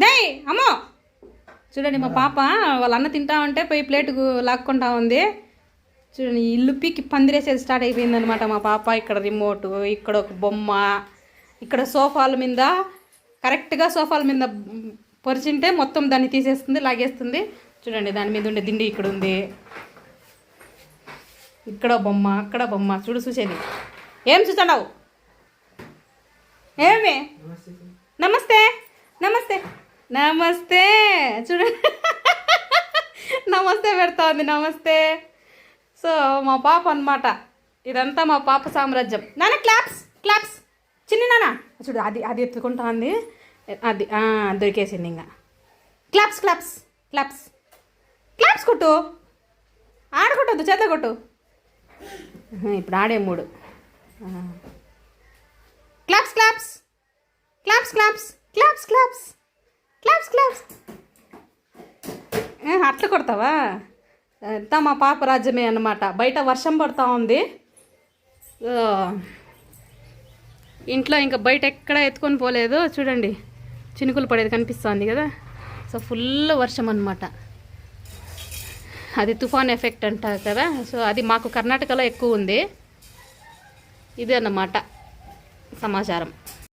Day అమ్మో చూడండి మా పాప వాళ్ళ అన్న తింటా ఉంటే పోయి ప్లేటుకు లాక్కుంటా ఉంది. చూడండి ఇల్లు పీకి పందిరేసేది స్టార్ట్ అయిపోయిందనమాట మా పాప. ఇక్కడ రిమోటు, ఇక్కడ ఒక బొమ్మ, ఇక్కడ సోఫాల మీద కరెక్ట్గా సోఫాల మీద పొరిచింటే మొత్తం దాన్ని తీసేస్తుంది, లాగేస్తుంది. చూడండి దాని మీద ఉండే దిండి ఇక్కడ ఉంది, ఇక్కడ బొమ్మ, అక్కడ బొమ్మ. చూసేది ఏం చూస్తున్నావు? ఏమి నమస్తే నమస్తే నమస్తే చూడండి నమస్తే పెడతా ఉంది, నమస్తే. సో మా పాప అనమాట, ఇదంతా మా పాప సామ్రాజ్యం. నాన్న క్లాప్స్ క్లాప్స్, చిన్న నాన్న చూడు అది అది ఎత్తుకుంటా ఉంది, అది దొరికేసింది. ఇంకా క్లాప్స్ క్లాప్స్ క్లాప్స్ క్లాప్స్ కొట్టు, ఆడకొట్టద్దు, చేత కొట్టు. ఇప్పుడు ఆడే మూడు. Claps claps claps claps claps claps claps claps. అట్లా కొడతావా? అంతా మా పాప రాజ్యమే అన్నమాట. బయట వర్షం పడుతూ ఉంది, ఇంట్లో ఇంకా బయట ఎక్కడ ఎత్తుకొని పోలేదు. చూడండి చినుకులు పడేది కనిపిస్తుంది కదా. సో ఫుల్ వర్షం అన్నమాట, అది తుఫాన్ ఎఫెక్ట్ అంటారు కదా. సో అది మాకు కర్ణాటకలో ఎక్కువ ఉంది. ఇది అన్నమాట సమాచారం.